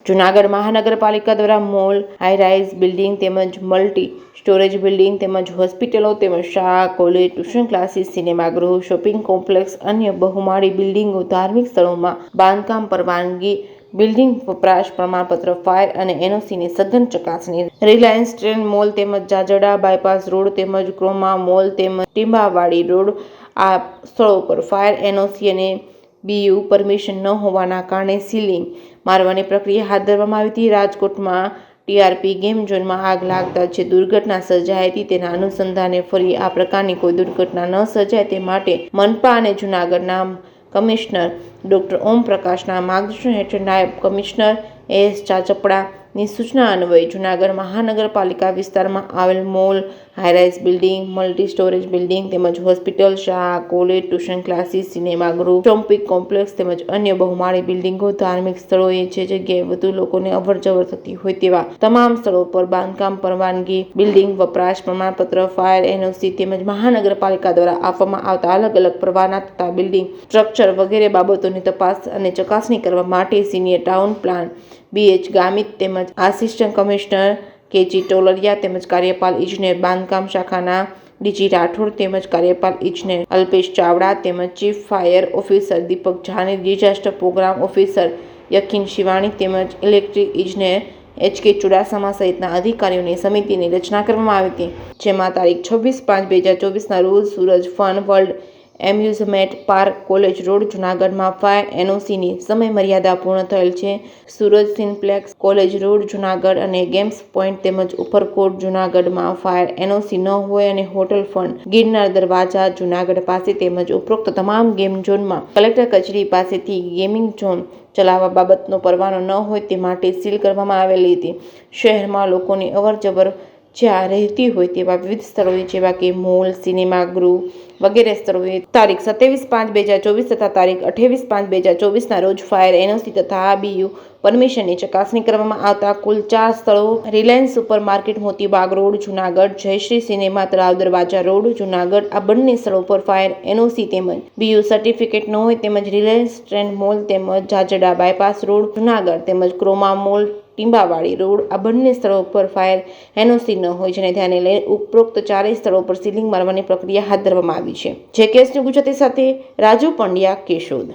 જૂનાગઢ મહાનગરપાલિકા દ્વારા mall, high rise building તેમજ મલ્ટી સ્ટોરેજ બિલ્ડિંગ તેમજ હોસ્પિટલો તેમજ શાળા, કોલેજ, ટ્યુશન ક્લાસીસ, સિનેમાગૃહ, શોપિંગ કોમ્પ્લેક્સ, અન્ય બહુમાળી બિલ્ડિંગો, ધાર્મિક સ્થળોમાં બાંધકામ પરવાનગી, બિલ્ડિંગ વપરાશ પ્રમાણપત્ર, ફાયર અને એનઓસીની સઘન ચકાસણી. રિલાયન્સ ટ્રેન્ડ મોલ તેમજ જાજરડા બાયપાસ રોડ તેમજ ક્રોમા મોલ તેમજ ટીંબાવાડી રોડ આ સ્થળો પર ફાયર એનઓસી અને બીયુ પરમિશન ન હોવાના કારણે સીલિંગ મારવાની પ્રક્રિયા હાથ ધરવામાં આવી હતી. રાજકોટમાં ટીઆરપી ગેમ ઝોનમાં આગ લાગતા જે દુર્ઘટના સર્જાઈ હતી તેના અનુસંધાને ફરી આ પ્રકારની કોઈ દુર્ઘટના ન સર્જાય તે માટે મનપા અને જૂનાગઢના કમિશનર ડોક્ટર ઓમ પ્રકાશના માર્ગદર્શન હેઠળ નાયબ કમિશનર એસ ચાચપડાની સૂચના અન્વયે જૂનાગઢ મહાનગરપાલિકા વિસ્તારમાં આવેલ mall, high rise building, multi storage building તેમજ હોસ્પિટલ, શાળા, કોલેજ, ટ્યુશન ક્લાસીસ, સિનેમાગૃહ, શોપિંગ કોમ્પ્લેક્સ તેમજ અન્ય બહુમાળી બિલ્ડિંગો, ધાર્મિક સ્થળોએ જે જગ્યાએ વધુ લોકોને અવરજવર થતી હોય તેવા તમામ સ્થળો પર બાંધકામ પરવાનગી, બિલ્ડિંગ વપરાશ પ્રમાણપત્ર, ફાયર એનઓસી તેમજ મહાનગરપાલિકા દ્વારા આપવામાં આવતા અલગ અલગ પરવાના તથા બિલ્ડિંગ સ્ટ્રક્ચર વગેરે બાબતોની તપાસ અને ચકાસણી કરવા માટે senior town planar BH Gamit તેમજ આસિસ્ટન્ટ કમિશનર KG ટોલરિયા તેમજ કાર્યપાલ ઇજનેર બાંધકામ શાખાના DG રાઠોડ તેમજ કાર્યપાલ ઇજનેર અલ્પેશ ચાવડા તેમજ ચીફ ફાયર ઓફિસર દીપક Jani, disaster programme officer યકીન Shivani તેમજ ઇલેક્ટ્રિક ઇજનેર HK ચુડાસમા સહિતના અધિકારીઓની સમિતિની રચના કરવામાં આવી હતી. જેમાં તારીખ 26/5/2024ના રોજ Suraj fun world amusement park, college road, જૂનાગઢમાં ફાયર એનઓસીની સમય મર્યાદા પૂર્ણ થયેલ છે. Suraj cineplex, college road, Junagadh અને ગેમ્સ પોઇન્ટ તેમજ ઉપરકોટ, જૂનાગઢમાં ફાયર એનઓસી ન હોય અને હોટલ ફ્રન્ટ, ગિરનાર દરવાજા, જૂનાગઢ પાસે તેમજ ઉપરોક્ત તમામ ગેમ ઝોનમાં કલેક્ટર કચેરી પાસેથી ગેમિંગ ઝોન ચલાવવા બાબતનો પરવાનો ન હોય તે માટે સીલ કરવામાં આવેલી હતી. શહેરમાં લોકોની અવરજવર જ્યાં રહેતી હોય તેવા વિવિધ સ્થળોએ જેવા કે મોલ, સિનેમાગૃહ વગેરે સ્થળોએ તારીખ 27/5/2024 તથા તારીખ 28/5/2024ના રોજ ફાયર એનઓસી તથા બીયુ પરમિશનની ચકાસણી કરવામાં આવતા કુલ 4 સ્થળો Reliance super market, Motibaug road, Junagadh, Jayshree cinema, Talav Darwaja road, Junagadh આ બંને સ્થળો પર ફાયર એનઓસી તેમજ બીયુ સર્ટિફિકેટ ન હોય તેમજ રિલાયન્સ ટ્રેન્ડ મોલ તેમજ જાજરડા બાયપાસ રોડ, જૂનાગઢ તેમજ ક્રોમા મોલ, ટીંબાવાડી રોડ આ બંને સ્થળો પર ફાયર એનઓસી ન હોય જેને ધ્યાને લઈ ઉપરોક્ત 4 સ્થળો પર સીલિંગ મારવાની પ્રક્રિયા હાથ ધરવામાં આવી છે. જે કેસની ગુજરાતી સાથે રાજુ પંડ્યા, કેશોદ.